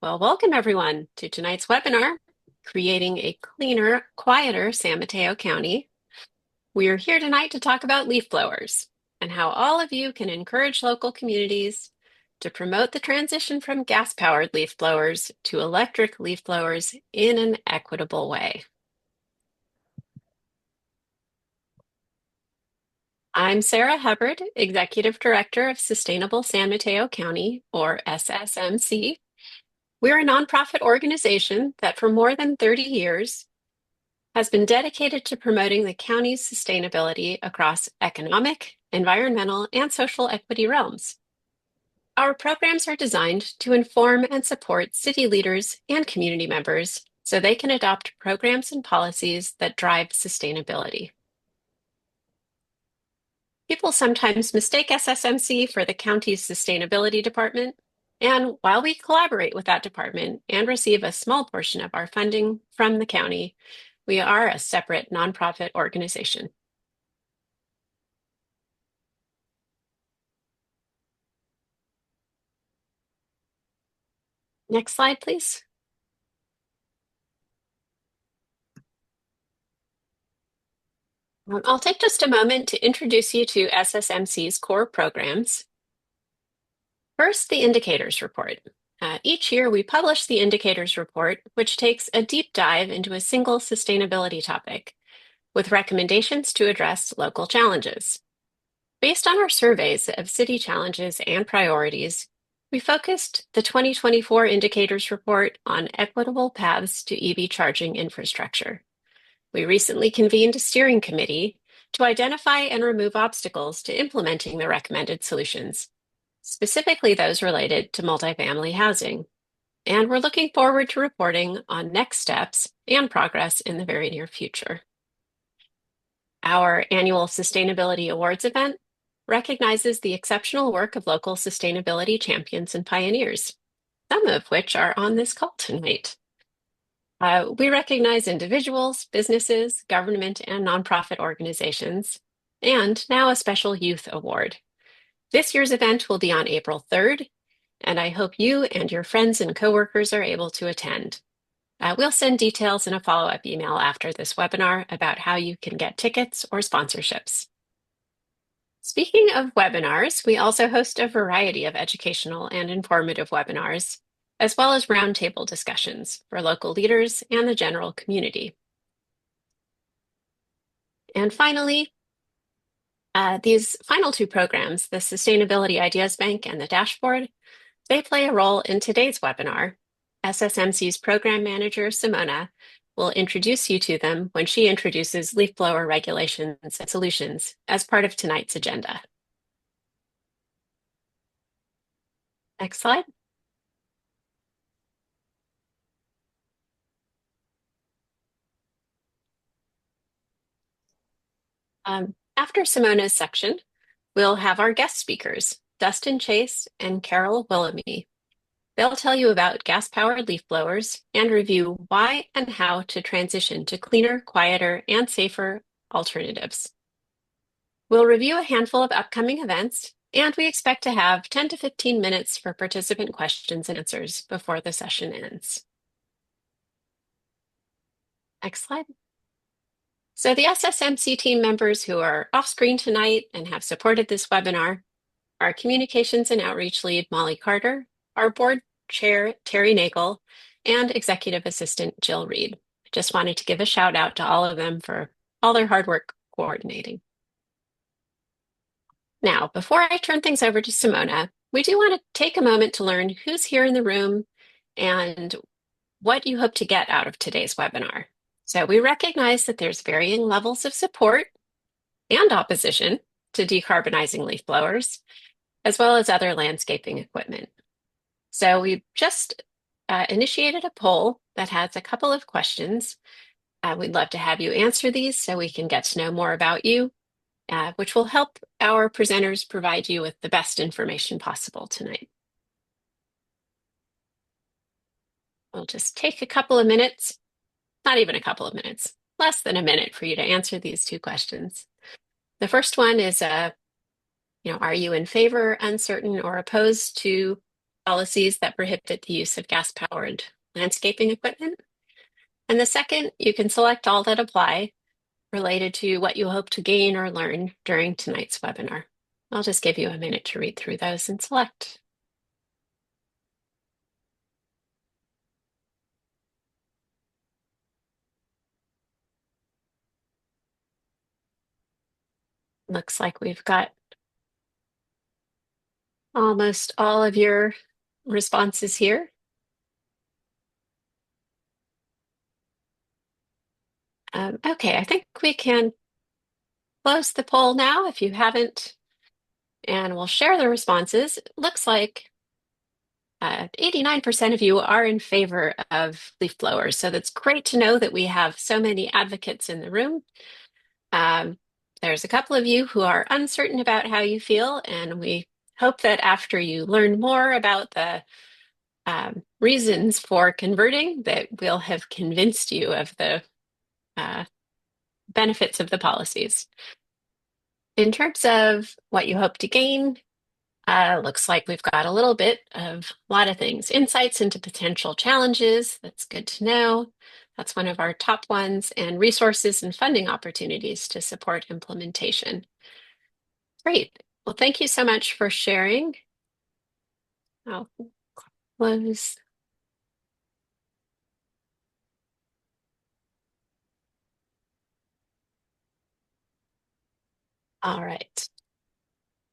Well, welcome everyone to tonight's webinar, Creating a Cleaner, Quieter San Mateo County. We are here tonight to talk about leaf blowers and how all of you can encourage local communities to promote the transition from gas-powered leaf blowers to electric leaf blowers in an equitable way. I'm Sarah Hubbard, Executive Director of Sustainable San Mateo County, or SSMC. We're a nonprofit organization that for more than 30 years has been dedicated to promoting the county's sustainability across economic, environmental, and social equity realms. Our programs are designed to inform and support city leaders and community members so they can adopt programs and policies that drive sustainability. People sometimes mistake SSMC for the county's sustainability department, and while we collaborate with that department and receive a small portion of our funding from the county, we are a separate nonprofit organization. Next slide, please. I'll take just a moment to introduce you to SSMC's core programs. First, the Indicators Report. Each year, we publish the Indicators Report, which takes a deep dive into a single sustainability topic with recommendations to address local challenges. Based on our surveys of city challenges and priorities, we focused the 2024 Indicators Report on equitable paths to EV charging infrastructure. We recently convened a steering committee to identify and remove obstacles to implementing the recommended solutions, specifically those related to multifamily housing. And we're looking forward to reporting on next steps and progress in the very near future. Our annual Sustainability Awards event recognizes the exceptional work of local sustainability champions and pioneers, some of which are on this call tonight. We recognize individuals, businesses, government, and nonprofit organizations, and now a special youth award. This year's event will be on April 3rd, and I hope you and your friends and coworkers are able to attend. We'll send details in a follow-up email after this webinar about how you can get tickets or sponsorships. Speaking of webinars, we also host a variety of educational and informative webinars, as well as roundtable discussions for local leaders and the general community. And finally, these final two programs, the Sustainability Ideas Bank and the Dashboard, they play a role in today's webinar. SSMC's program manager, Simona, will introduce you to them when she introduces leaf blower regulations and solutions as part of tonight's agenda. Next slide. After Simona's section, we'll have our guest speakers, Dustin Chase and Carol Willamy. They'll tell you about gas-powered leaf blowers and review why and how to transition to cleaner, quieter, and safer alternatives. We'll review a handful of upcoming events, and we expect to have 10 to 15 minutes for participant questions and answers before the session ends. Next slide. So the SSMC team members who are off screen tonight and have supported this webinar are Communications and Outreach Lead Molly Carter, our board chair Terry Nagel, and executive assistant Jill Reed. I just wanted to give a shout out to all of them for all their hard work coordinating. Now, before I turn things over to Simona, we do want to take a moment to learn who's here in the room and what you hope to get out of today's webinar. So we recognize that there's varying levels of support and opposition to decarbonizing leaf blowers, as well as other landscaping equipment. So we just initiated a poll that has a couple of questions. We'd love to have you answer these so we can get to know more about you, which will help our presenters provide you with the best information possible tonight. We'll just take a couple of minutes, not even a couple of minutes, less than a minute for you to answer these two questions. The first one is, are you in favor, uncertain, or opposed to policies that prohibit the use of gas-powered landscaping equipment. And the second, you can select all that apply related to what you hope to gain or learn during tonight's webinar. I'll just give you a minute to read through those and select. Looks like we've got almost all of your responses here. Okay, I think we can close the poll now if you haven't, and we'll share the responses. It looks like 89% of you are in favor of leaf blowers, so that's great to know that we have so many advocates in the room. There's a couple of you who are uncertain about how you feel, and we hope that after you learn more about the reasons for converting, that we'll have convinced you of the benefits of the policies. In terms of what you hope to gain, looks like we've got a little bit of a lot of things. Insights into potential challenges, that's good to know. That's one of our top ones, and resources and funding opportunities to support implementation. Great. Well, thank you so much for sharing. I'll close. All right.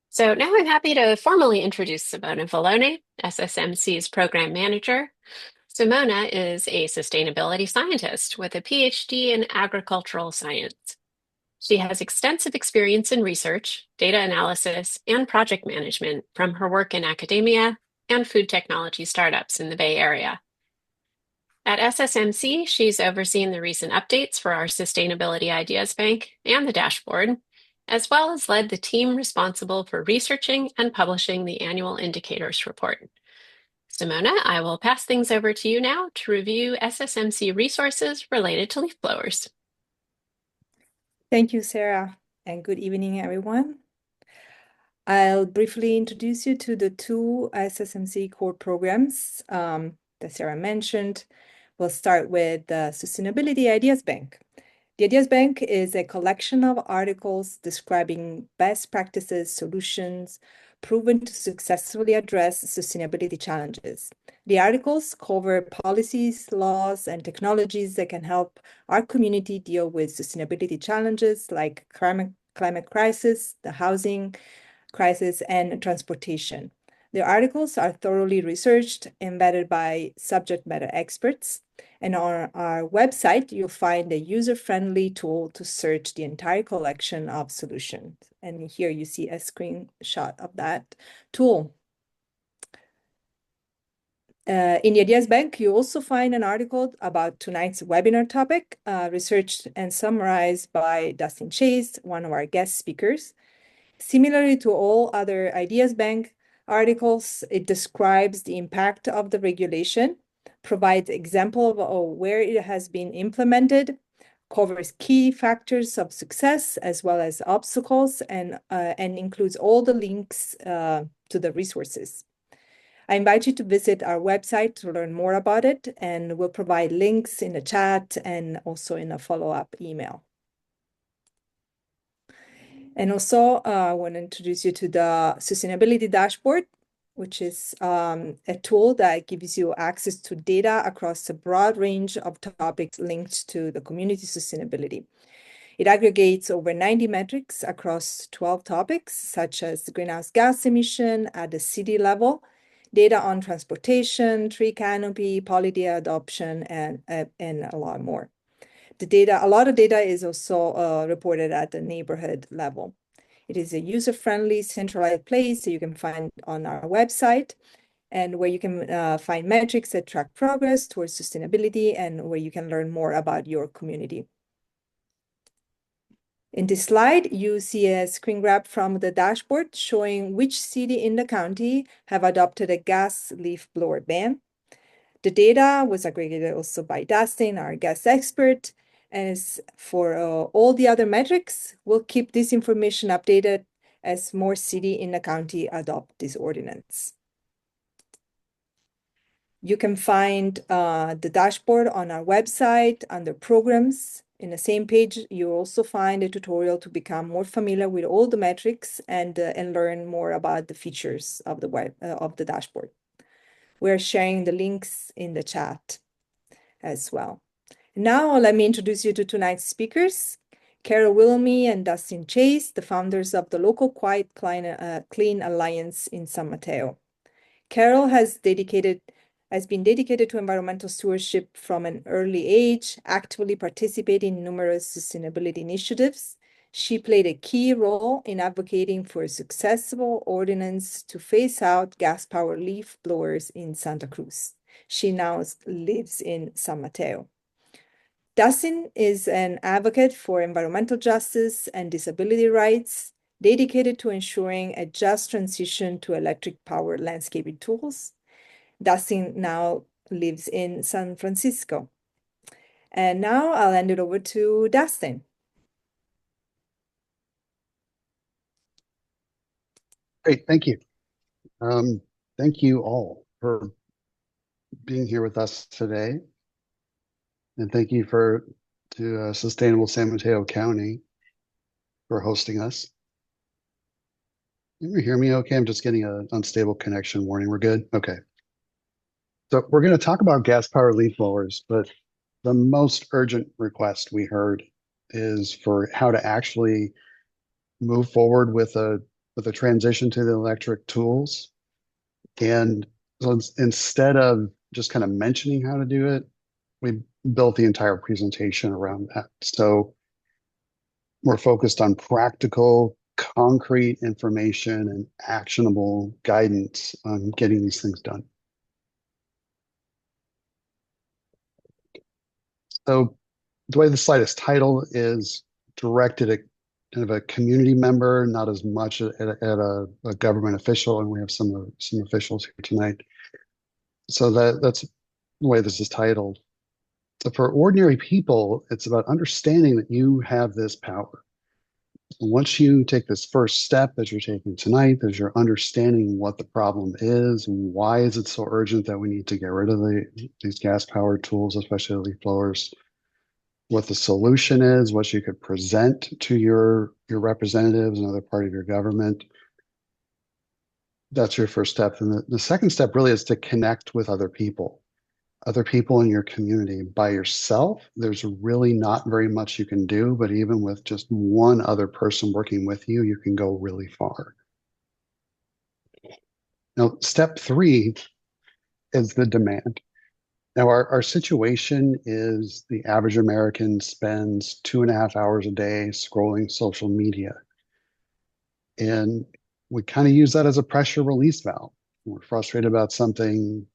So now I'm happy to formally introduce Simona Vallone, SSMC's program manager. Simona is a sustainability scientist with a PhD in agricultural science. She has extensive experience in research, data analysis, and project management from her work in academia and food technology startups in the Bay Area. At SSMC, she's overseen the recent updates for our Sustainability Ideas Bank and the dashboard, as well as led the team responsible for researching and publishing the annual indicators report. Simona, I will pass things over to you now to review SSMC resources related to leaf blowers. Thank you, Sarah, and good evening, everyone. I'll briefly introduce you to the two SSMC core programs that Sarah mentioned. We'll start with the Sustainability Ideas Bank. The Ideas Bank is a collection of articles describing best practices, solutions, proven to successfully address sustainability challenges. The articles cover policies, laws, and technologies that can help our community deal with sustainability challenges like climate crisis, the housing crisis, and transportation. The articles are thoroughly researched and vetted by subject matter experts. And on our website, you'll find a user-friendly tool to search the entire collection of solutions. And here you see a screenshot of that tool. In the Ideas Bank, you also find an article about tonight's webinar topic, researched and summarized by Dustin Chase, one of our guest speakers. Similarly to all other Ideas Bank articles, it describes the impact of the regulation, provides example of where it has been implemented, covers key factors of success as well as obstacles, and includes all the links to the resources. I invite you to visit our website to learn more about it, and we'll provide links in the chat and also in a follow-up email. And also, I want to introduce you to the Sustainability Dashboard, which is a tool that gives you access to data across a broad range of topics linked to the community sustainability. It aggregates over 90 metrics across 12 topics, such as greenhouse gas emission at the city level, data on transportation, tree canopy, poly adoption, and a lot more. A lot of data is also reported at the neighborhood level. It is a user-friendly, centralized place that you can find on our website, and where you can find metrics that track progress towards sustainability and where you can learn more about your community. In this slide, you see a screen grab from the dashboard showing which city in the county have adopted a gas leaf blower ban. The data was aggregated also by Dustin, our guest expert. And as for all the other metrics, we'll keep this information updated as more cities in the county adopt this ordinance. You can find the dashboard on our website under programs. In the same page, you also find a tutorial to become more familiar with all the metrics and learn more about the features of the dashboard. We're sharing the links in the chat as well. Now, let me introduce you to tonight's speakers, Carol Willoughby and Dustin Chase, the founders of the local Quiet Clean Alliance in San Mateo. Carol has been dedicated to environmental stewardship from an early age, actively participating in numerous sustainability initiatives. She played a key role in advocating for a successful ordinance to phase out gas-powered leaf blowers in Santa Cruz. She now lives in San Mateo. Dustin is an advocate for environmental justice and disability rights, dedicated to ensuring a just transition to electric-powered landscaping tools. Dustin now lives in San Francisco. And now I'll hand it over to Dustin. Great, thank you. Thank you all for being here with us today. And thank you to Sustainable San Mateo County for hosting us. Can you hear me okay? I'm just getting an unstable connection warning. We're good? Okay. So we're going to talk about gas-powered leaf blowers, but the most urgent request we heard is for how to actually move forward with a transition to the electric tools. And so instead of just kind of mentioning how to do it, we built the entire presentation around that. So we're focused on practical, concrete information and actionable guidance on getting these things done. So the way the slide is titled is directed at kind of a community member, not as much at a government official, and we have some officials here tonight. So that's the way this is titled. So for ordinary people, it's about understanding that you have this power. And once you take this first step that you're taking tonight, as you're understanding what the problem is, and why is it so urgent that we need to get rid of these gas-powered tools, especially leaf blowers, what the solution is, what you could present to your representatives and other part of your government. That's your first step. And the second step really is to connect with other people in your community. By yourself, there's really not very much you can do, but even with just one other person working with you, you can go really far. Now, step 3 is the demand. Now, our situation is the average American spends 2.5 hours a day scrolling social media. And we kind of use that as a pressure release valve. We're frustrated about something,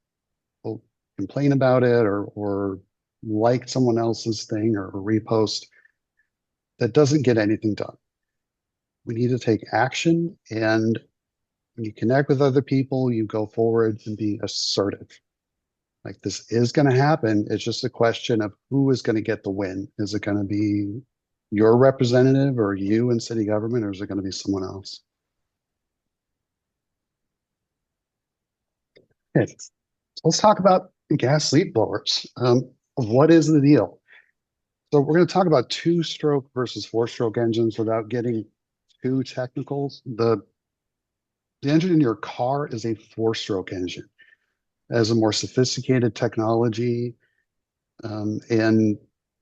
we'll complain about it or like someone else's thing or repost. That doesn't get anything done. We need to take action, and when you connect with other people, you go forward and be assertive. Like, this is going to happen. It's just a question of who is going to get the win. Is it going to be your representative or you in city government, or is it going to be someone else? Okay, so let's talk about gas leaf blowers. What is the deal? So we're going to talk about 2-stroke versus 4-stroke engines without getting too technical. The engine in your car is a 4-stroke engine. It has a more sophisticated technology, and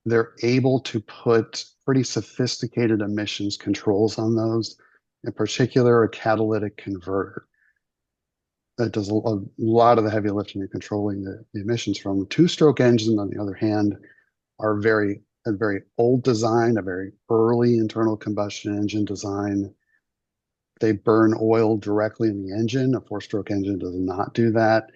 they're able to put pretty sophisticated emissions controls on those, in particular a catalytic converter that does a lot of the heavy lifting and controlling the emissions from. The 2-stroke engines, on the other hand, are a very old design, a very early internal combustion engine design. They burn oil directly in the engine. A 4-stroke engine does not do that.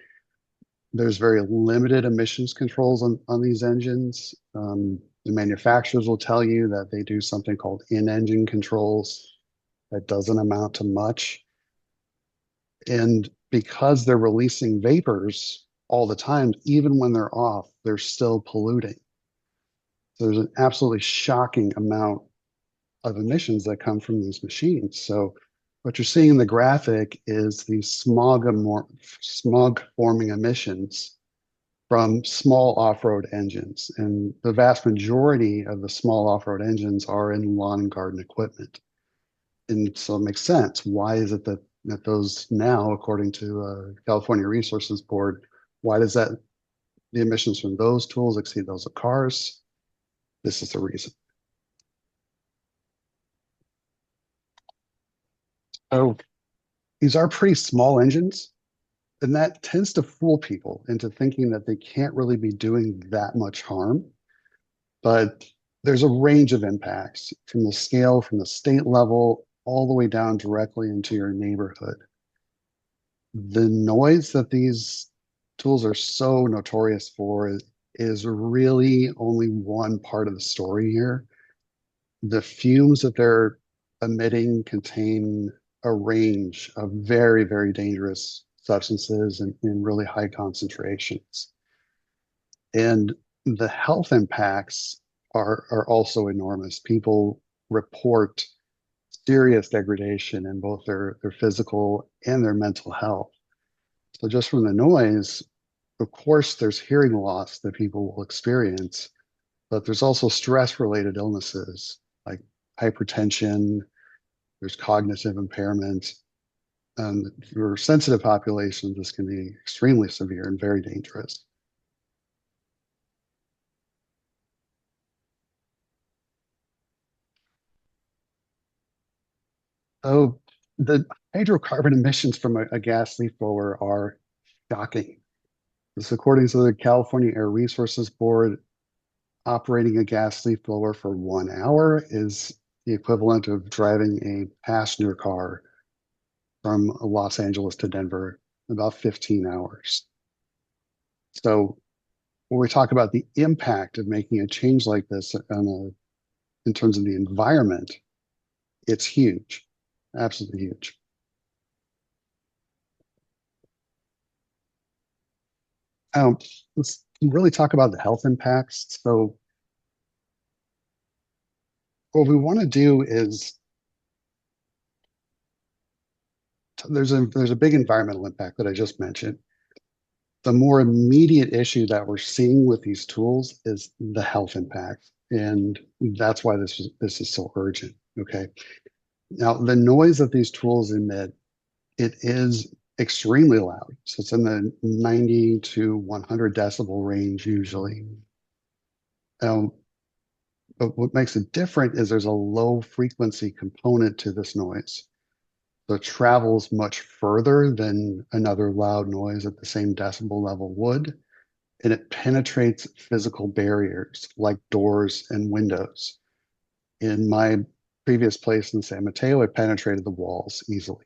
There's very limited emissions controls on these engines. The manufacturers will tell you that they do something called in-engine controls. That doesn't amount to much. And because they're releasing vapors all the time, even when they're off, they're still polluting. So there's an absolutely shocking amount of emissions that come from these machines. So what you're seeing in the graphic is the smog-forming emissions from small off-road engines. And the vast majority of the small off-road engines are in lawn and garden equipment. And so it makes sense. Why is it that those now, according to California Resources Board, why does that the emissions from those tools exceed those of cars? This is the reason. So these are pretty small engines, and that tends to fool people into thinking that they can't really be doing that much harm. But there's a range of impacts from the scale, from the state level, all the way down directly into your neighborhood. The noise that these tools are so notorious for is really only one part of the story here. The fumes that they're emitting contain a range of very, very dangerous substances in really high concentrations. And the health impacts are also enormous. People report serious degradation in both their physical and their mental health. So just from the noise, of course, there's hearing loss that people will experience, but there's also stress-related illnesses like hypertension, there's cognitive impairment. For sensitive populations, this can be extremely severe and very dangerous. So the hydrocarbon emissions from a gas leaf blower are shocking. This, according to the California Air Resources Board, operating a gas leaf blower for 1 hour is the equivalent of driving a passenger car from Los Angeles to Denver in about 15 hours. So when we talk about the impact of making a change like this in terms of the environment, it's huge, absolutely huge. Let's really talk about the health impacts. So what we want to do is there's a big environmental impact that I just mentioned. The more immediate issue that we're seeing with these tools is the health impact, and that's why this is so urgent. Okay. Now, the noise that these tools emit, it is extremely loud. So it's in the 90 to 100 decibel range usually. Um, but what makes it different is there's a low frequency component to this noise. So it travels much further than another loud noise at the same decibel level would, and it penetrates physical barriers like doors and windows. In my previous place in San Mateo, it penetrated the walls easily.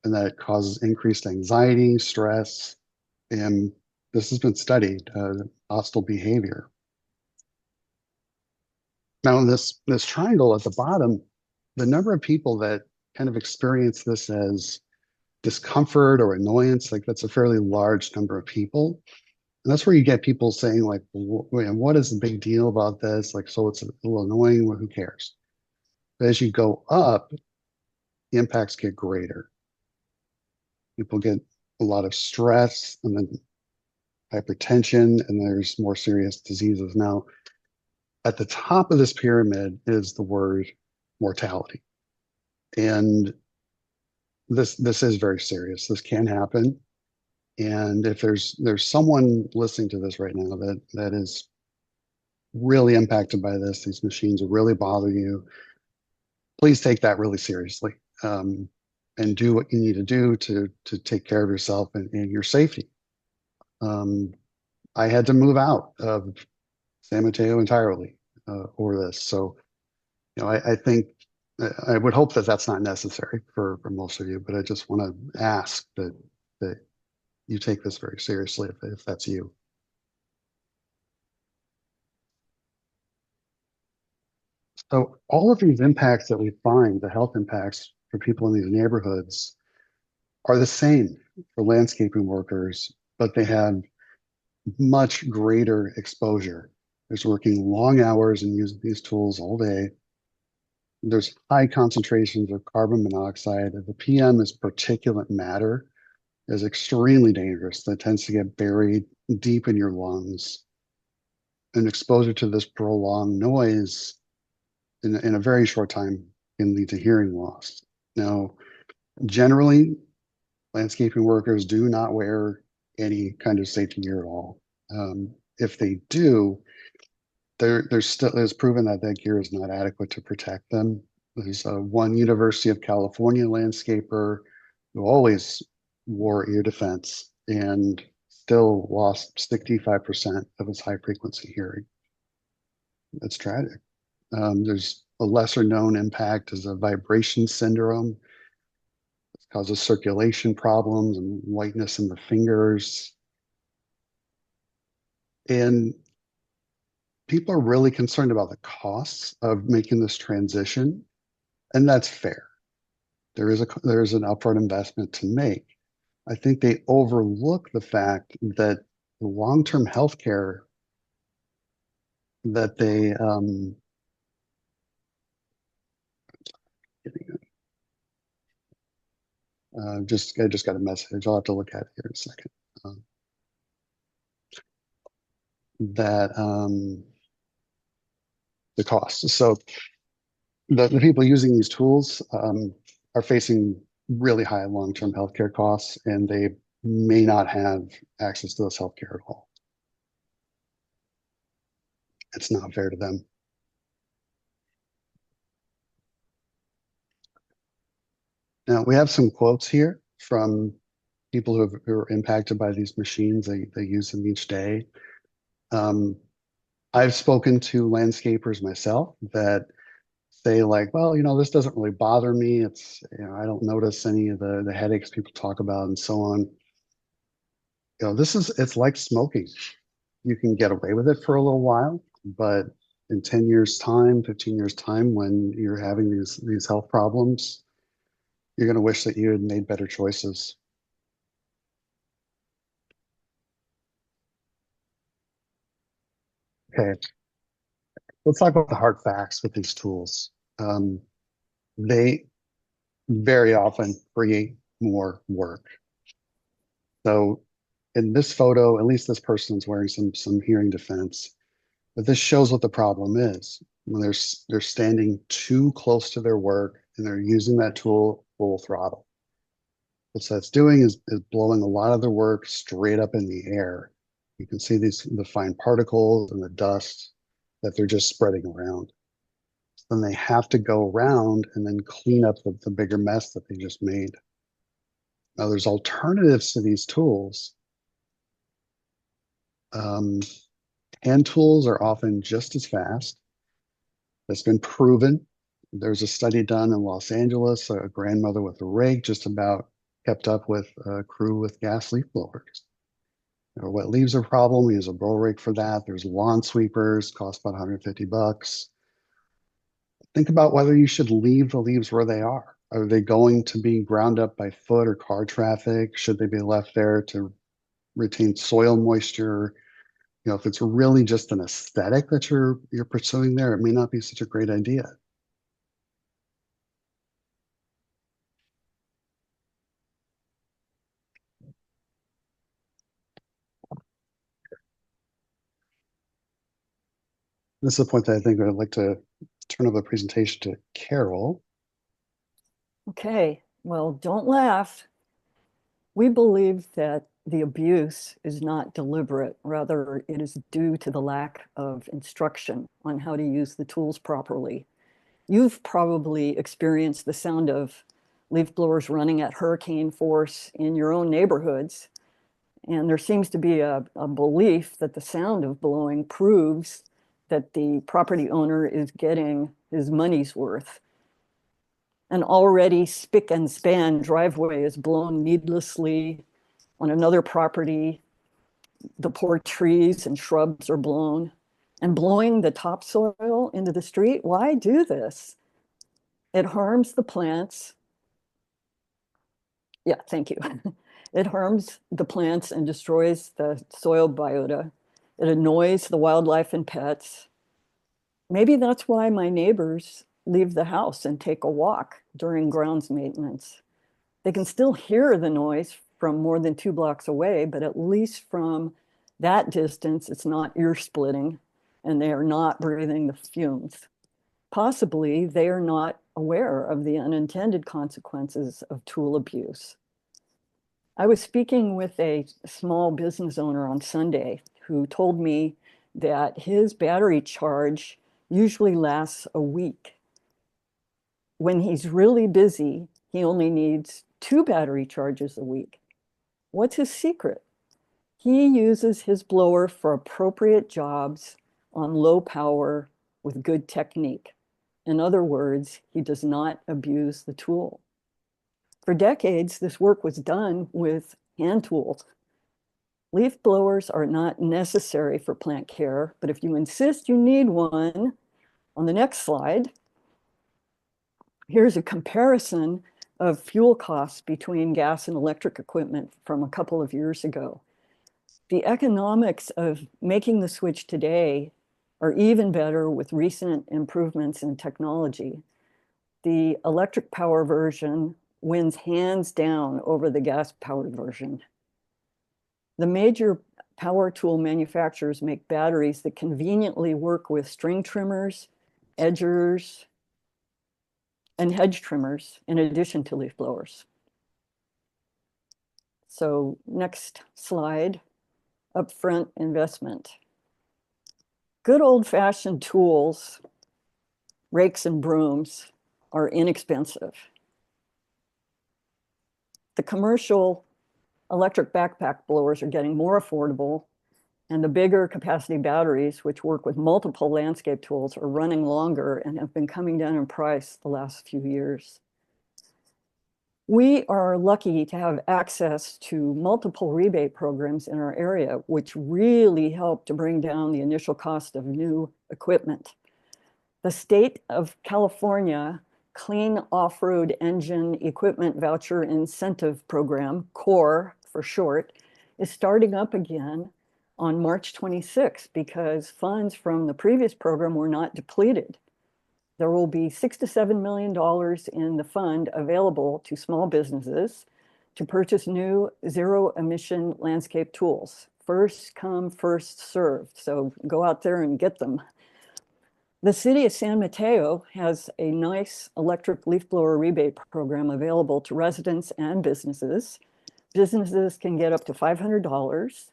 And that causes increased anxiety, stress, and this has been studied, hostile behavior. Now, this triangle at the bottom, the number of people that kind of experience this as discomfort or annoyance, like that's a fairly large number of people. And that's where you get people saying like, what is the big deal about this? Like, so it's a little annoying, well, who cares? But as you go up, the impacts get greater. People get a lot of stress and then hypertension, and there's more serious diseases. Now, at the top of this pyramid is the word mortality. And this is very serious. This can happen. And if there's someone listening to this right now that is really impacted by this, these machines really bother you, please take that really seriously, and do what you need to do to take care of yourself and your safety. I had to move out of San Mateo entirely over this. So, I think I would hope that that's not necessary for most of you, but I just want to ask that you take this very seriously if that's you. So all of these impacts that we find, the health impacts for people in these neighborhoods, are the same for landscaping workers, but they have much greater exposure. There's working long hours and using these tools all day. There's high concentrations of carbon monoxide. The PM is particulate matter. is extremely dangerous. That tends to get buried deep in your lungs. And exposure to this prolonged noise in a very short time can lead to hearing loss. Now, generally, landscaping workers do not wear any kind of safety gear at all. If they do, there's proven that that gear is not adequate to protect them. There's one University of California landscaper who always wore ear defense and still lost 65% of his high frequency hearing. That's tragic. There's a lesser known impact is a vibration syndrome. It causes circulation problems and whiteness in the fingers. And people are really concerned about the costs of making this transition, and that's fair. There is an upfront investment to make. I think they overlook the fact that the long-term health care that they I just got a message. I'll have to look at it here in a second. Um, that the cost. So the people using these tools are facing really high long-term healthcare costs, and they may not have access to this healthcare at all. It's not fair to them. Now, we have some quotes here from people who are impacted by these machines. They use them each day. I've spoken to landscapers myself that say like, well, this doesn't really bother me. It's, I don't notice any of the headaches people talk about and so on. It's like smoking. You can get away with it for a little while, but in 10 years time, 15 years time, when you're having these health problems, you're going to wish that you had made better choices. Okay, let's talk about the hard facts with these tools. They very often create more work. So in this photo, at least this person's wearing some hearing defense, but this shows what the problem is. When they're standing too close to their work and they're using that tool full throttle. What that's doing is blowing a lot of their work straight up in the air. You can see the fine particles and the dust that they're just spreading around. Then they have to go around and then clean up the bigger mess that they just made. Now there's alternatives to these tools. Hand tools are often just as fast. That's been proven. There's a study done in Los Angeles. A grandmother with a rake just about kept up with a crew with gas leaf blowers. Wet leaves are a problem. We use a blow rake for that. There's lawn sweepers, cost about $150. Think about whether you should leave the leaves where they are. Are they going to be ground up by foot or car traffic? Should they be left there to retain soil moisture? If it's really just an aesthetic that you're pursuing there, it may not be such a great idea. This is a point that I think I'd like to turn over the presentation to Carol. Okay, well, don't laugh. We believe that the abuse is not deliberate. Rather, it is due to the lack of instruction on how to use the tools properly. You've probably experienced the sound of leaf blowers running at hurricane force in your own neighborhoods. And there seems to be a belief that the sound of blowing proves that the property owner is getting his money's worth. An already spick and span driveway is blown needlessly on another property. The poor trees and shrubs are blown. And blowing the topsoil into the street, why do this? It harms the plants. Yeah, thank you. It harms the plants and destroys the soil biota. It annoys the wildlife and pets. Maybe that's why my neighbors leave the house and take a walk during grounds maintenance. They can still hear the noise from more than 2 blocks away, but at least from that distance, it's not ear splitting and they are not breathing the fumes. Possibly they are not aware of the unintended consequences of tool abuse. I was speaking with a small business owner on Sunday who told me that his battery charge usually lasts a week. When he's really busy, he only needs 2 battery charges a week. What's his secret? He uses his blower for appropriate jobs on low power with good technique. In other words, he does not abuse the tool. For decades, this work was done with hand tools. Leaf blowers are not necessary for plant care, but if you insist you need one, on the next slide, here's a comparison of fuel costs between gas and electric equipment from a couple of years ago. The economics of making the switch today are even better with recent improvements in technology. The electric power version wins hands down over the gas powered version. The major power tool manufacturers make batteries that conveniently work with string trimmers, edgers, and hedge trimmers in addition to leaf blowers. So next slide, upfront investment. Good old-fashioned tools, rakes and brooms, are inexpensive. The commercial electric backpack blowers are getting more affordable, and the bigger capacity batteries, which work with multiple landscape tools, are running longer and have been coming down in price the last few years. We are lucky to have access to multiple rebate programs in our area, which really help to bring down the initial cost of new equipment. The State of California Clean Off-Road Engine Equipment Voucher Incentive Program, CORE for short, is starting up again on March 26 because funds from the previous program were not depleted. There will be $6 to $7 million in the fund available to small businesses to purchase new zero-emission landscape tools. First come, first served. So go out there and get them. The city of San Mateo has a nice electric leaf blower rebate program available to residents and businesses. Businesses can get up to $500.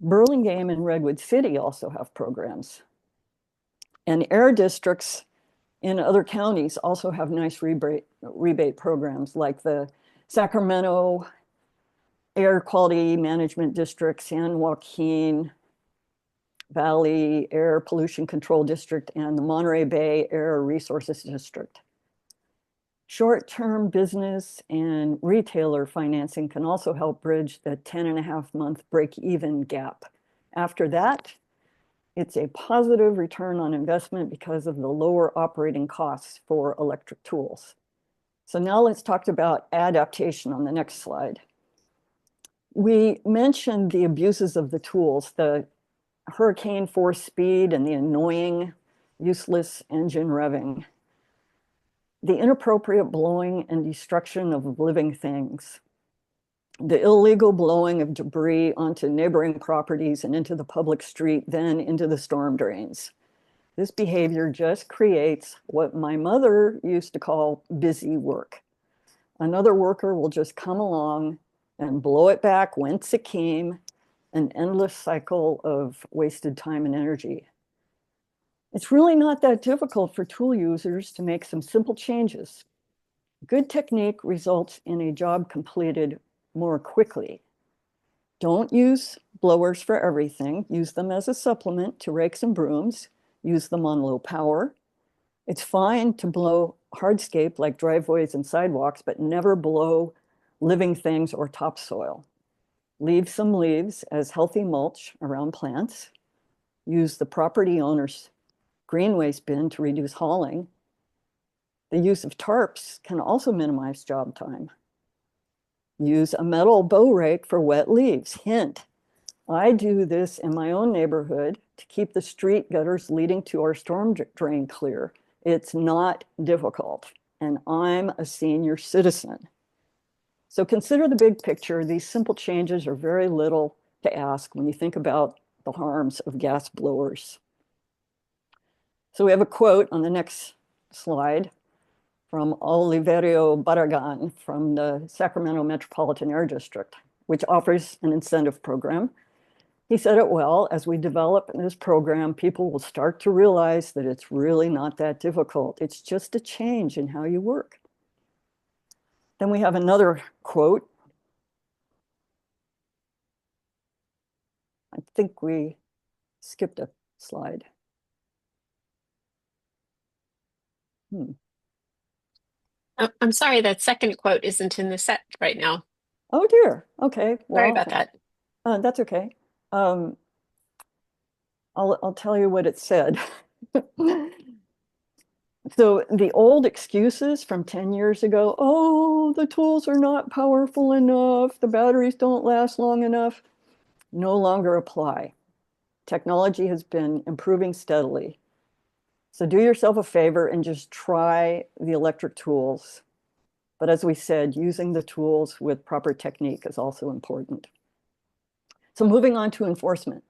Burlingame and Redwood City also have programs. And air districts in other counties also have nice rebate programs like the Sacramento Air Quality Management District, San Joaquin Valley Air Pollution Control District, and the Monterey Bay Air Resources District. Short-term business and retailer financing can also help bridge the 10.5-month break-even gap. After that, it's a positive return on investment because of the lower operating costs for electric tools. So now let's talk about adaptation on the next slide. We mentioned the abuses of the tools, the hurricane force speed and the annoying, useless engine revving, the inappropriate blowing and destruction of living things, the illegal blowing of debris onto neighboring properties and into the public street, then into the storm drains. This behavior just creates what my mother used to call busy work. Another worker will just come along and blow it back whence it came, an endless cycle of wasted time and energy. It's really not that difficult for tool users to make some simple changes. Good technique results in a job completed more quickly. Don't use blowers for everything. Use them as a supplement to rakes and brooms. Use them on low power. It's fine to blow hardscape like driveways and sidewalks, but never blow living things or topsoil. Leave some leaves as healthy mulch around plants. Use the property owner's green waste bin to reduce hauling. The use of tarps can also minimize job time. Use a metal bow rake for wet leaves. Hint, I do this in my own neighborhood to keep the street gutters leading to our storm drain clear. It's not difficult, and I'm a senior citizen. So consider the big picture. These simple changes are very little to ask when you think about the harms of gas blowers. So we have a quote on the next slide from Oliverio Barragan from the Sacramento Metropolitan Air District, which offers an incentive program. He said it well: as we develop this program, people will start to realize that it's really not that difficult. It's just a change in how you work. Then we have another quote. I think we skipped a slide. Oh, I'm sorry, that second quote isn't in the set right now. Oh dear. Okay. Sorry Well, about that. that's okay. I'll tell you what it said. So the old excuses from 10 years ago, oh, the tools are not powerful enough, the batteries don't last long enough, no longer apply. Technology has been improving steadily. So do yourself a favor and just try the electric tools. But as we said, using the tools with proper technique is also important. So moving on to enforcement.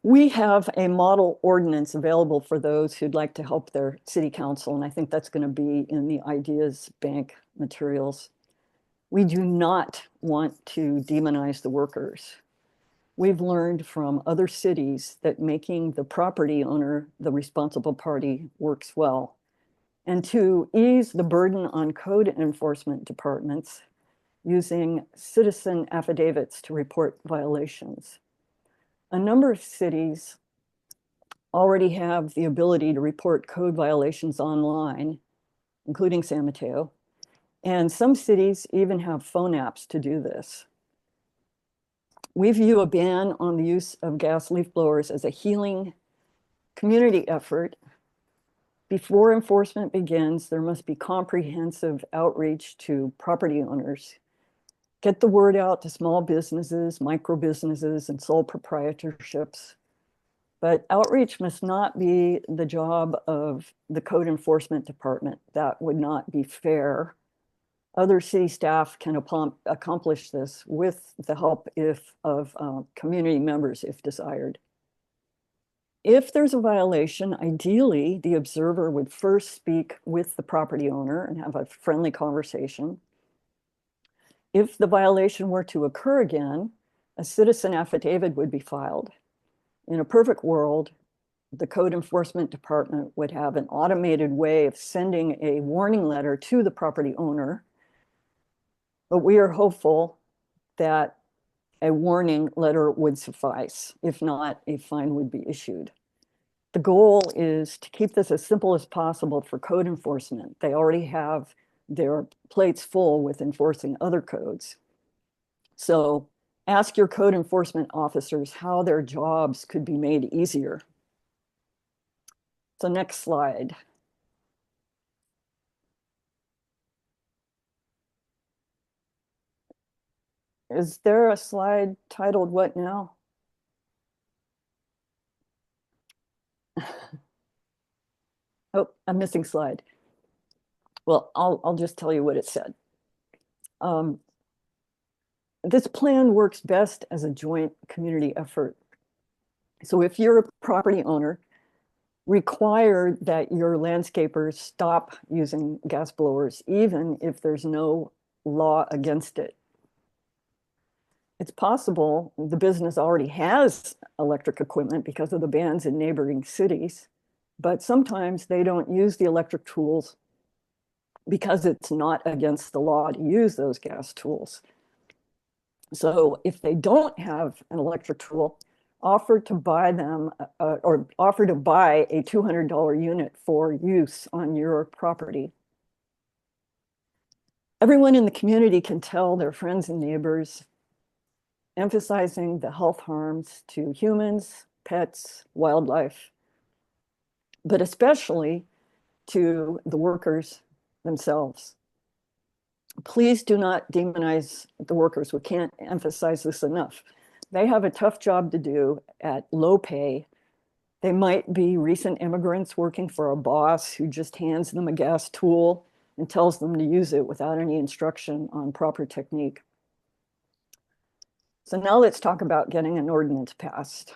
We have a model ordinance available for those who'd like to help their city council, and I think that's going to be in the ideas bank materials. We do not want to demonize the workers. We've learned from other cities that making the property owner the responsible party works well. And to ease the burden on code enforcement departments, using citizen affidavits to report violations. A number of cities already have the ability to report code violations online, including San Mateo, and some cities even have phone apps to do this. We view a ban on the use of gas leaf blowers as a healing community effort. Before enforcement begins, there must be comprehensive outreach to property owners. Get the word out to small businesses, micro businesses, and sole proprietorships. But outreach must not be the job of the code enforcement department. That would not be fair. Other city staff can accomplish this with the help of community members if desired. If there's a violation, ideally, the observer would first speak with the property owner and have a friendly conversation. If the violation were to occur again, a citizen affidavit would be filed. In a perfect world, the code enforcement department would have an automated way of sending a warning letter to the property owner. But we are hopeful that a warning letter would suffice. If not, a fine would be issued. The goal is to keep this as simple as possible for code enforcement. They already have their plates full with enforcing other codes. So ask your code enforcement officers how their jobs could be made easier. So next slide. Is there a slide titled what now? Oh, I'm missing slide. Well, I'll just tell you what it said. This plan works best as a joint community effort. So if you're a property owner, require that your landscapers stop using gas blowers, even if there's no law against it. It's possible the business already has electric equipment because of the bans in neighboring cities, but sometimes they don't use the electric tools because it's not against the law to use those gas tools. So if they don't have an electric tool, offer to buy them or offer to buy a $200 unit for use on your property. Everyone in the community can tell their friends and neighbors, emphasizing the health harms to humans, pets, wildlife, but especially to the workers themselves. Please do not demonize the workers. We can't emphasize this enough. They have a tough job to do at low pay. They might be recent immigrants working for a boss who just hands them a gas tool and tells them to use it without any instruction on proper technique. So now let's talk about getting an ordinance passed.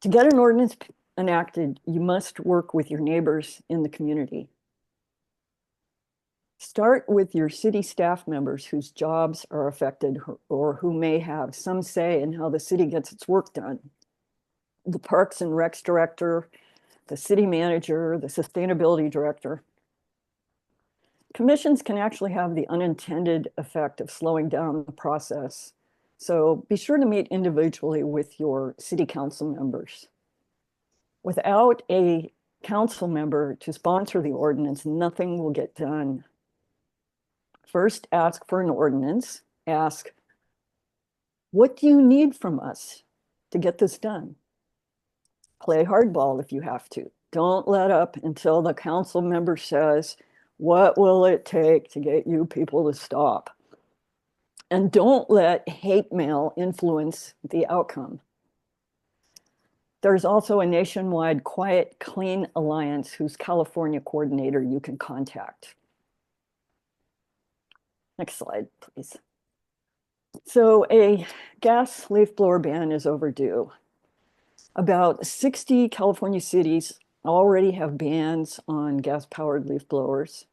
To get an ordinance enacted, you must work with your neighbors in the community. Start with your city staff members whose jobs are affected or who may have some say in how the city gets its work done. The Parks and Recs director, the city manager, the sustainability director. Commissions can actually have the unintended effect of slowing down the process. So be sure to meet individually with your city council members. Without a council member to sponsor the ordinance, nothing will get done. First, ask for an ordinance. Ask, what do you need from us to get this done? Play hardball if you have to. Don't let up until the council member says, what will it take to get you people to stop? And don't let hate mail influence the outcome. There's also a nationwide Quiet Clean Alliance whose California coordinator you can contact. Next slide, please. So a gas leaf blower ban is overdue. About 60 California cities already have bans on gas-powered leaf blowers,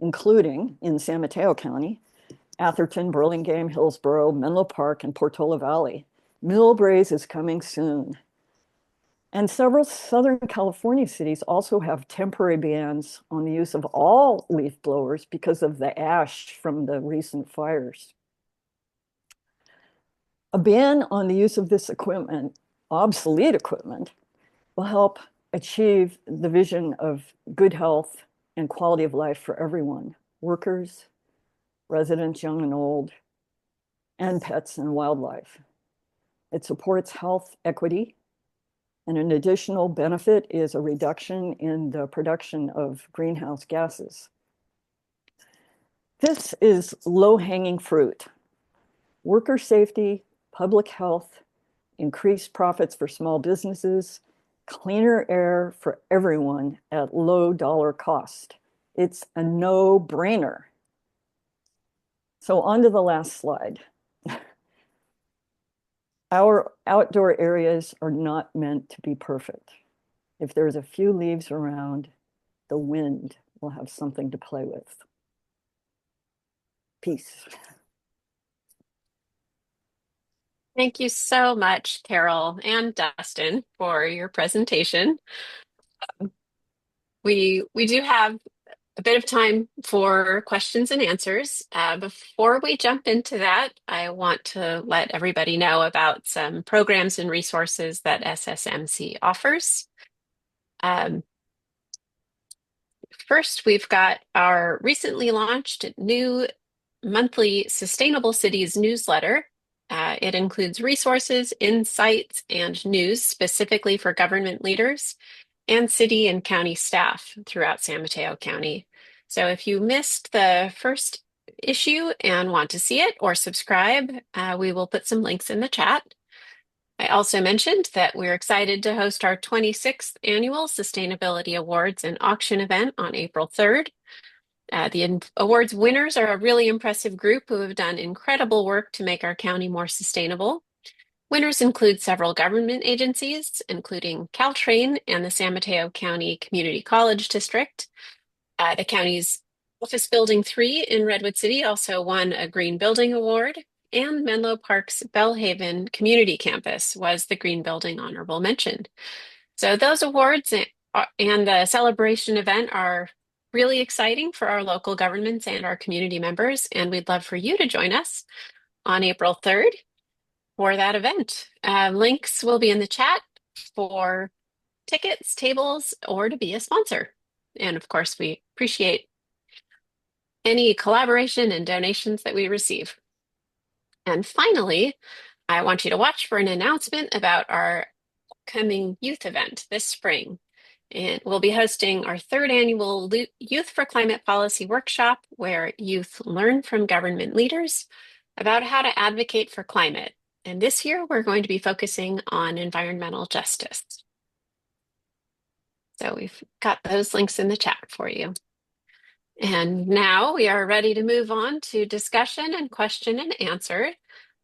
including in San Mateo County, Atherton, Burlingame, Hillsborough, Menlo Park, and Portola Valley. Millbrae is coming soon. And several Southern California cities also have temporary bans on the use of all leaf blowers because of the ash from the recent fires. A ban on the use of this equipment, obsolete equipment, will help achieve the vision of good health and quality of life for everyone, workers, residents, young and old, and pets and wildlife. It supports health equity, and an additional benefit is a reduction in the production of greenhouse gases. This is low-hanging fruit. Worker safety, public health, increased profits for small businesses, cleaner air for everyone at low dollar cost. It's a no-brainer. So on to the last slide. Our outdoor areas are not meant to be perfect. If there's a few leaves around, the wind will have something to play with. Peace. Thank you so much, Carol and Dustin, for your presentation. We do have a bit of time for questions and answers. Before we jump into that, I want to let everybody know about some programs and resources that SSMC offers. First, we've got our recently launched new monthly Sustainable Cities newsletter. It includes resources, insights, and news specifically for government leaders and city and county staff throughout San Mateo County. So if you missed the first issue and want to see it or subscribe, we will put some links in the chat. I also mentioned that we're excited to host our 26th annual Sustainability Awards and auction event on April 3rd. The awards winners are a really impressive group who have done incredible work to make our county more sustainable. Winners include several government agencies, including Caltrain and the San Mateo County Community College District. The county's Office Building 3 in Redwood City also won a Green Building Award, and Menlo Park's Bellhaven Community Campus was the Green Building Honorable Mention. So those awards and the celebration event are really exciting for our local governments and our community members, and we'd love for you to join us on April 3rd for that event. Links will be in the chat for tickets, tables, or to be a sponsor. And of course, we appreciate any collaboration and donations that we receive. And finally, I want you to watch for an announcement about our upcoming youth event this spring. And we'll be hosting our third annual Youth for Climate Policy Workshop, where youth learn from government leaders about how to advocate for climate. And this year, we're going to be focusing on environmental justice. So we've got those links in the chat for you. And now we are ready to move on to discussion and question and answer.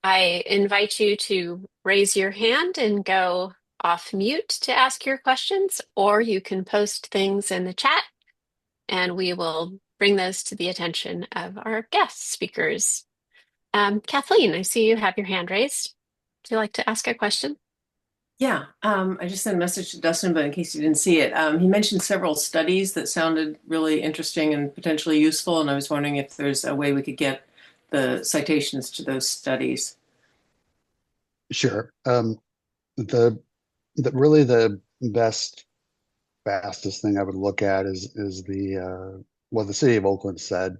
I invite you to raise your hand and go off mute to ask your questions, or you can post things in the chat and we will bring those to the attention of our guest speakers. Kathleen, I see you have your hand raised. Would you like to ask a question? Yeah, I just sent a message to Dustin, but in case you didn't see it, he mentioned several studies that sounded really interesting and potentially useful, and I was wondering if there's a way we could get the citations to those studies. Sure. The really the best, fastest thing I would look at is the what the city of Oakland said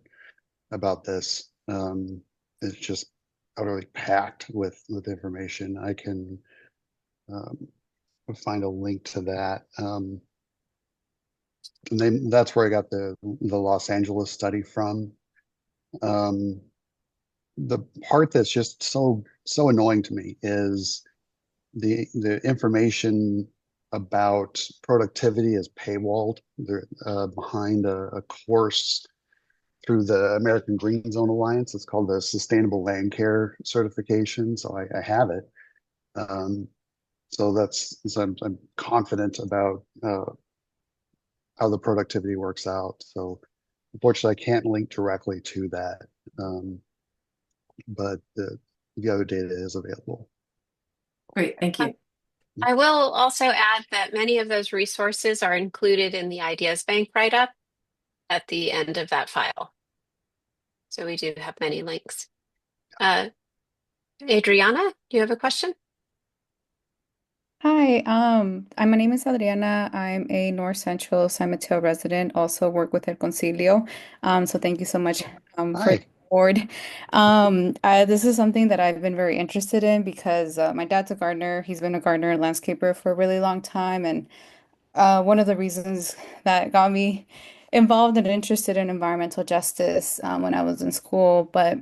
about this. It's just utterly packed with information. I can find a link to that. And that's where I got the Los Angeles study from. The part that's just so annoying to me is the information about productivity is paywalled. They're behind a course through the American Green Zone Alliance. It's called the Sustainable Land Care Certification. So I have it. So I'm confident about how the productivity works out. So unfortunately, I can't link directly to that, but the other data is available. Great, thank you. I will also add that many of those resources are included in the Ideas Bank write-up at the end of that file. So we do have many links. Adriana, do you have a question? Hi, my name is Adriana. I'm a North Central San Mateo resident, also work with El Concilio. So thank you so much for Hi. the board. This is something that I've been very interested in because my dad's a gardener. He's been a gardener and landscaper for a really long time. And one of the reasons that got me involved and interested in environmental justice when I was in school. But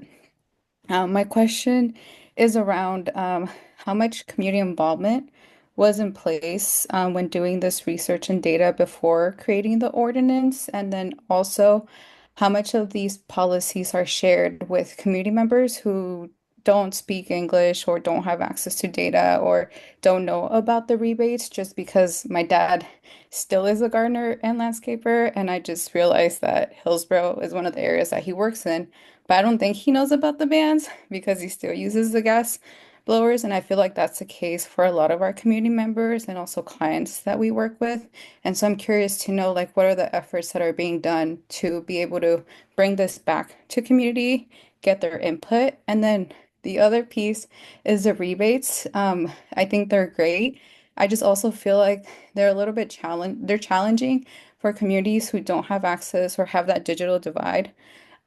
my question is around how much community involvement was in place when doing this research and data before creating the ordinance, and then also how much of these policies are shared with community members who don't speak English or don't have access to data or don't know about the rebates, just because my dad still is a gardener and landscaper, and I just realized that Hillsborough is one of the areas that he works in. But I don't think he knows about the bans because he still uses the gas blowers. And I feel like that's the case for a lot of our community members and also clients that we work with. And so I'm curious to know, like, what are the efforts that are being done to be able to bring this back to community, get their input. And then the other piece is the rebates. I think they're great. I just also feel like they're a little bit they're challenging for communities who don't have access or have that digital divide.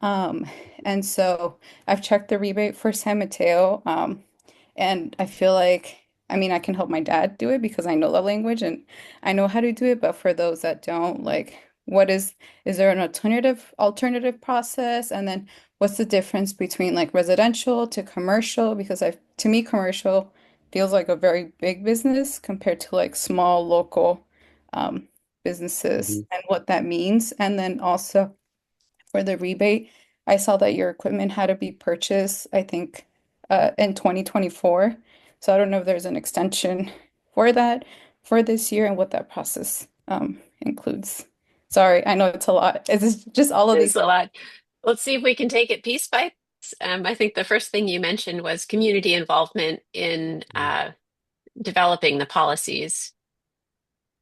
Um, and so I've checked the rebate for San Mateo, and I feel like, I mean, I can help my dad do it because I know the language and I know how to do it. But for those that don't, like, is there an alternative process? And then what's the difference between like residential to commercial? Because to me, commercial feels like a very big business compared to like small local businesses Mhm. and what that means. And then also for the rebate. I saw that your equipment had to be purchased, I think, in 2024. So I don't know if there's an extension for that for this year and what that process includes. Sorry, I know it's a lot. It's just all of It these. is a lot. Let's see if we can take it piece by piece. I think the first thing you mentioned was community involvement in developing the policies.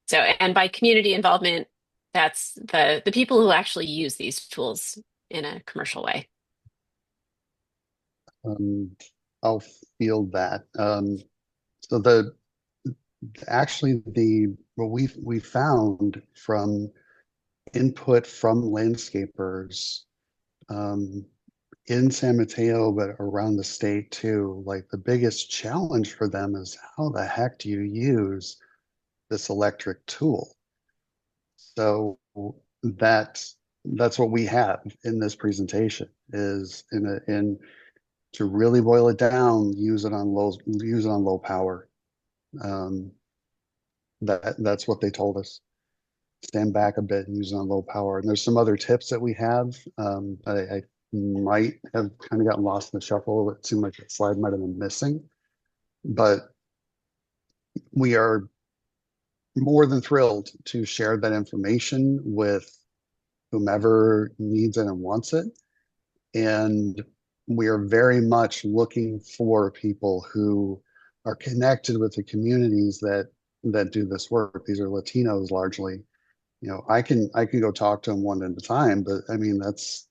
So, and by community involvement, that's the people who actually use these tools in a commercial way. I'll field that. So the actually the what we found from input from landscapers um, in San Mateo, but around the state too, like the biggest challenge for them is how the heck do you use this electric tool? So that's what we have in this presentation is in to really boil it down, use it on low power. Um, that's what they told us. stand back a bit and use it on low power. And there's some other tips that we have. I might have kind of gotten lost in the shuffle. It seemed like that slide might have been missing, but we are more than thrilled to share that information with whomever needs it and wants it. And we are very much looking for people who are connected with the communities that do this work. These are Latinos largely. I can go talk to them one at a time, but I mean that's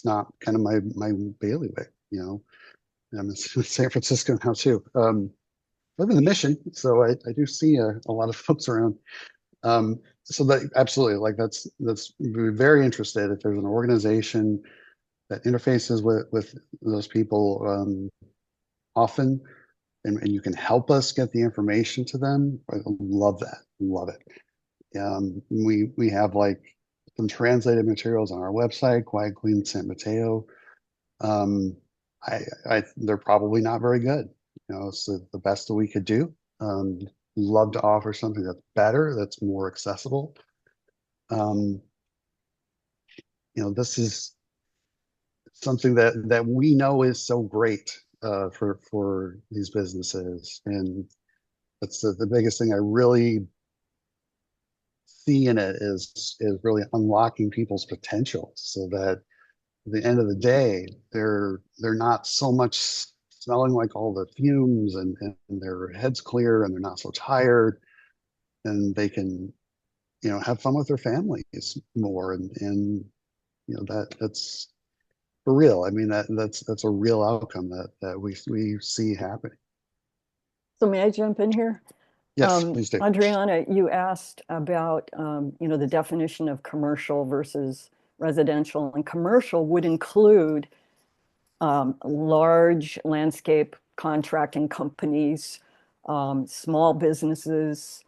not kind of my bailiwick. I'm in San Francisco now too. Live in the Mission, so I do see a lot of folks around. So that absolutely, like that's we're very interested if there's an organization that interfaces with those people often, and you can help us get the information to them. I love that, love it. We have like some translated materials on our website, Quiet Clean San Mateo. They're probably not very good. It's the best that we could do. Love to offer something that's better, that's more accessible. This is something that we know is so great for these businesses, and that's the biggest thing I really see in it is really unlocking people's potential, so that at the end of the day, they're not so much smelling like all the fumes, and their head's clear, and they're not so tired, and they can have fun with their families more, and that's for real. I mean that's a real outcome that we see happening. So may I jump in here? Yes, please do. Adriana, you asked about the definition of commercial versus residential, and commercial would include large landscape contracting companies, small businesses,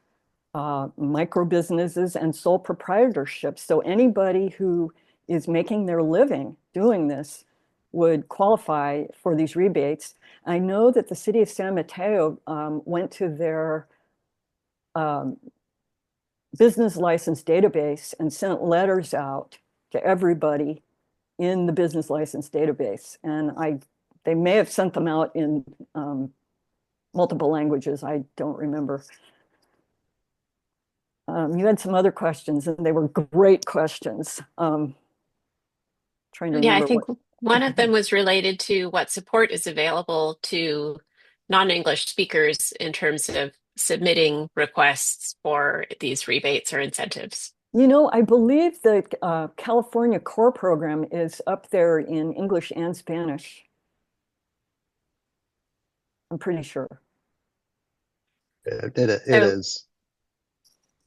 micro businesses, and sole proprietorships. So anybody who is making their living doing this would qualify for these rebates. I know that the city of San Mateo went to their business license database and sent letters out to everybody in the business license database. And they may have sent them out in multiple languages. I don't remember. You had some other questions, and they were great questions. Trying to remember. Yeah, I think one of them was related to what support is available to non-English speakers in terms of submitting requests for these rebates or incentives. I believe the California core program is up there in English and Spanish. I'm pretty sure. It is.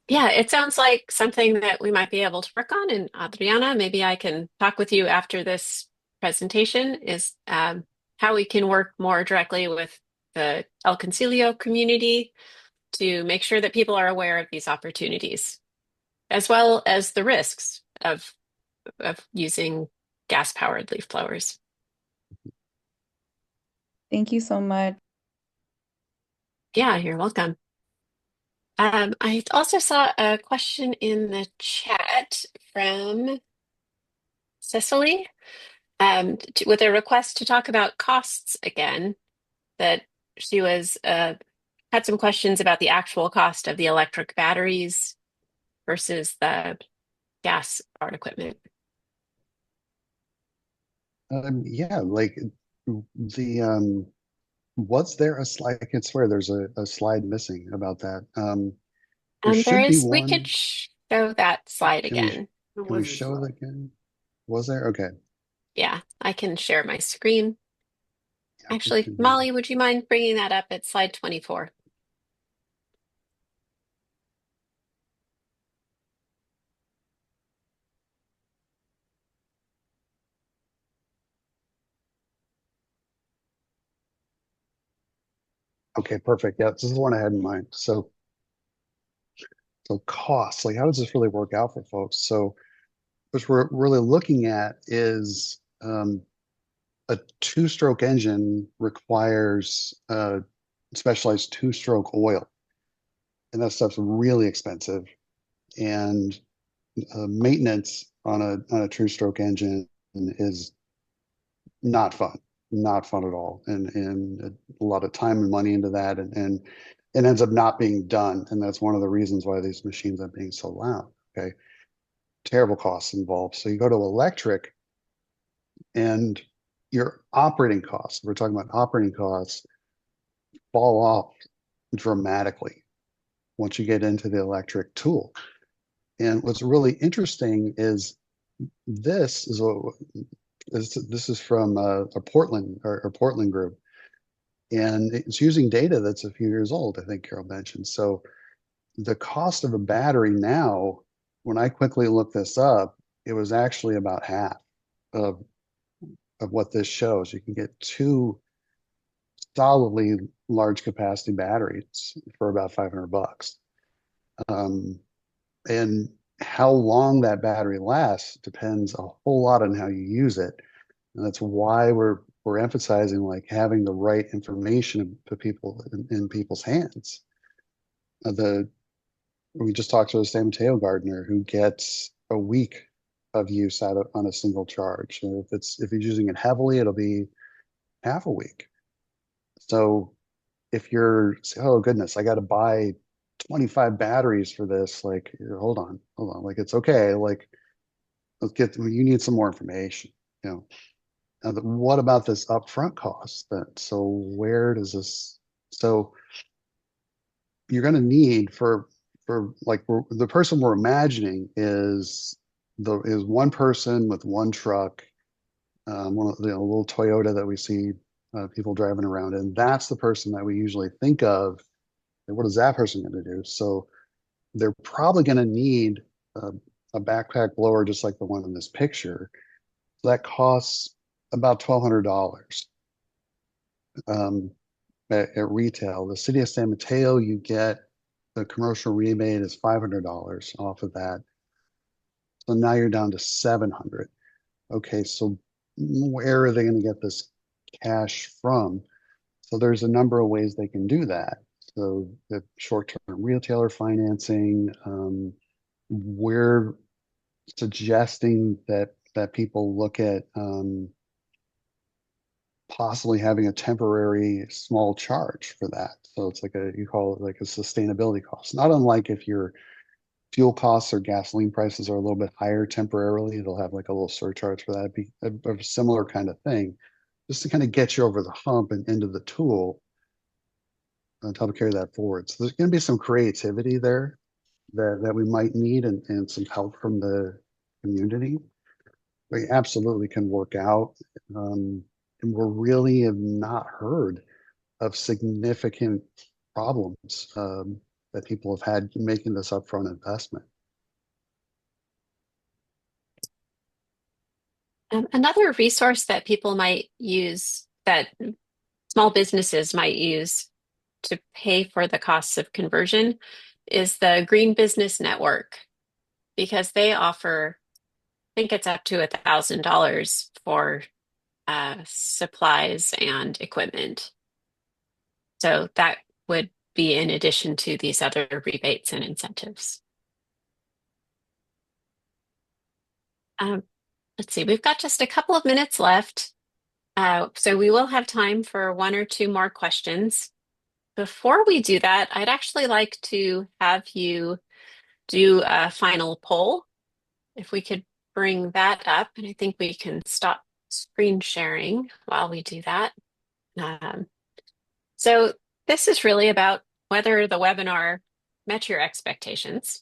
Yeah, it sounds like something that we might be able to work on. And Adriana, maybe I can talk with you after this presentation is how we can work more directly with the El Concilio community to make sure that people are aware of these opportunities, as well as the risks of using gas-powered leaf blowers. Thank you so much. Yeah, you're welcome. I also saw a question in the chat from Cicely with a request to talk about costs again, that she was had some questions about the actual cost of the electric batteries versus the gas-powered equipment. Yeah, like the was there a slide? I can swear there's a slide missing about that. There There should be is, we one. could show that slide again. Can we show it again? Was there? Okay. Yeah, I can share my screen. Yeah, Actually, Molly, would you mind bringing that up at slide 24? Okay, perfect. Yeah, this is the one I had in mind. So costs, like how does this really work out for folks? So what we're really looking at is a two-stroke engine requires specialized two-stroke oil, and that stuff's really expensive. And maintenance on a true stroke engine is not fun, not fun at all, and a lot of time and money into that, and it ends up not being done, and that's one of the reasons why these machines are being so loud. Okay, terrible costs involved. So you go to electric, and your operating costs, we're talking about operating costs, fall off dramatically once you get into the electric tool. And what's really interesting is this is what this is from a Portland or Portland group, and it's using data that's a few years old. I think Carol mentioned. So the cost of a battery now, when I quickly looked this up, it was actually about half of what this shows. You can get two solidly large capacity batteries for about $500. Um, and how long that battery lasts depends a whole lot on how you use it. And that's why we're emphasizing like having the right information to people in people's hands. The We just talked to a San Mateo gardener who gets a week of use out of on a single charge. And if he's using it heavily, it'll be half a week. So if you're, oh goodness, I got to buy 25 batteries for this, like hold on, like it's okay, like you need some more information, you know. Now, what about this upfront cost then? So where does this, so you're going to need for like the person we're imagining is one person with one truck, one of the little Toyota that we see people driving around, and that's the person that we usually think of. And what is that person going to do? So they're probably going to need a backpack blower just like the one in this picture. So that costs about $1,200 at retail. The city of San Mateo, you get the commercial rebate is $500 off of that. So now you're down to 700. Okay, so where are they going to get this cash from? So there's a number of ways they can do that. So the short-term retailer financing, we're suggesting that people look at possibly having a temporary small charge for that. So it's like you call it like a sustainability cost. Not unlike if your fuel costs or gasoline prices are a little bit higher temporarily, they'll have like a little surcharge for that. It'd be a similar kind of thing, just to kind of get you over the hump and into the tool and help carry that forward. So there's going to be some creativity there that we might need and some help from the community. We absolutely can work out. And we really have not heard of significant problems that people have had making this upfront investment. Another resource that people might use, that small businesses might use to pay for the costs of conversion, is the Green Business Network, because they offer, I think it's up to $1,000 for supplies and equipment. So that would be in addition to these other rebates and incentives. Let's see, we've got just a couple of minutes left. So we will have time for one or two more questions. Before we do that, I'd actually like to have you do a final poll. If we could bring that up, and I think we can stop screen sharing while we do that. So this is really about whether the webinar met your expectations.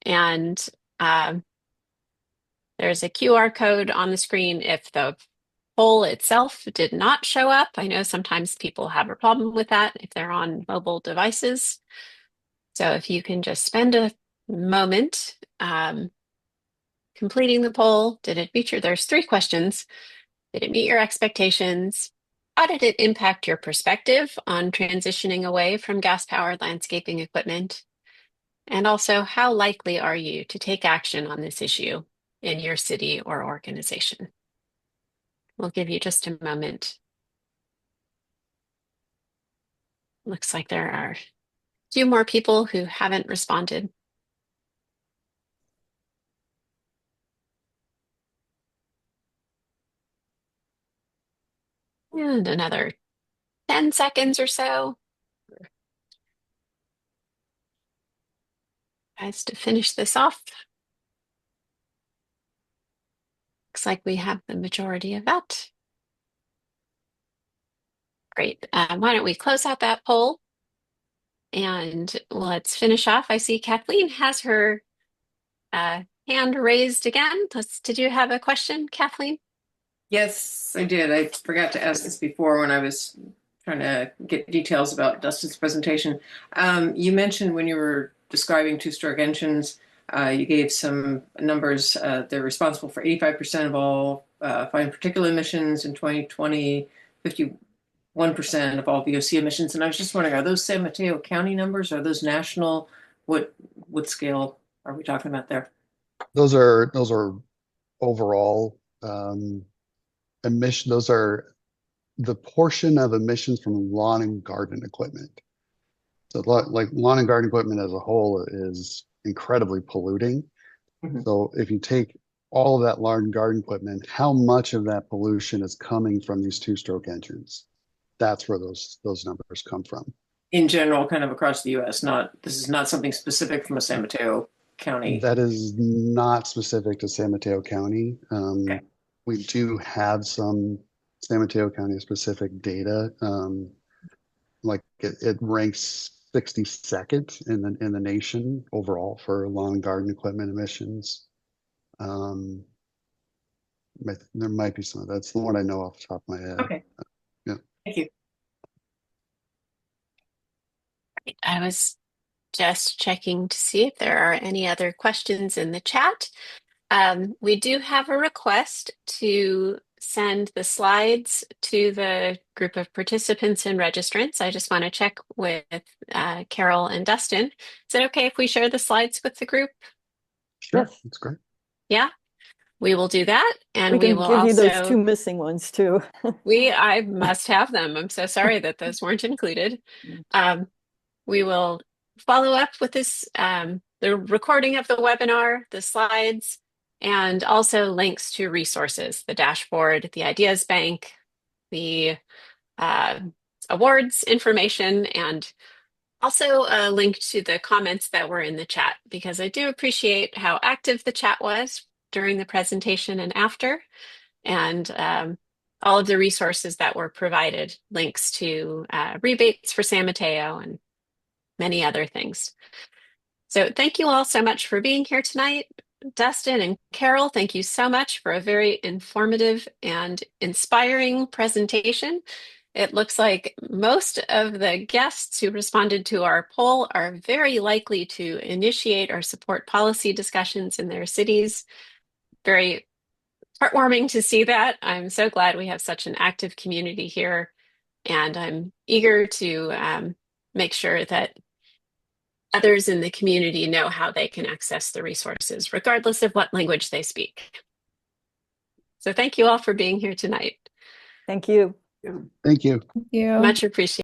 And there's a QR code on the screen if the poll itself did not show up. I know sometimes people have a problem with that if they're on mobile devices. So if you can just spend a moment completing the poll. Did it meet there's three questions. Did it meet your expectations? How did it impact your perspective on transitioning away from gas-powered landscaping equipment? And also, how likely are you to take action on this issue in your city or organization? We'll give you just a moment. Looks like there are a few more people who haven't responded. And another 10 seconds or so. Guys, to finish this off. Looks like we have the majority of that. Great. Why don't we close out that poll? And let's finish off. I see Kathleen has her hand raised again. Did you have a question, Kathleen? Yes, I did. I forgot to ask this before when I was trying to get details about Dustin's presentation. You mentioned when you were describing two-stroke engines, you gave some numbers. They're responsible for 85% of all fine particulate emissions in 2020, 51% of all VOC emissions. And I was just wondering, are those San Mateo County numbers? Are those national? What scale are we talking about there? Those are overall emission. Those are the portion of emissions from lawn and garden equipment. So like lawn and garden equipment as a whole is incredibly polluting. Mm-hmm. So if you take all of that lawn and garden equipment, how much of that pollution is coming from these two-stroke engines? That's where those numbers come from. In general, kind of across the U.S. This is not something specific from a San Mateo County. That is not specific to San Mateo County. Okay. We do have some San Mateo County specific data. Like it ranks 62nd in the nation overall for lawn and garden equipment emissions. There might be some. That's the one I know off the top of my head. Okay. Yeah. Thank you. I was just checking to see if there are any other questions in the chat. We do have a request to send the slides to the group of participants and registrants. I just want to check with Carol and Dustin. Is it okay if we share the slides with the group? Sure, Yes. that's great. Yeah, we will do that. And We we can will give you also, those two missing ones too. I must have them. I'm so sorry that those weren't included. We will follow up with this, the recording of the webinar, the slides, and also links to resources, the dashboard, the ideas bank, the awards information, and also a link to the comments that were in the chat, because I do appreciate how active the chat was during the presentation and after, and all of the resources that were provided, links to rebates for San Mateo and many other things. So thank you all so much for being here tonight. Dustin and Carol, thank you so much for a very informative and inspiring presentation. It looks like most of the guests who responded to our poll are very likely to initiate or support policy discussions in their cities. Very heartwarming to see that. I'm so glad we have such an active community here, and I'm eager to make sure that others in the community know how they can access the resources, regardless of what language they speak. So thank you all for being here tonight. Thank you. Thank you. Thank you. Much appreciated.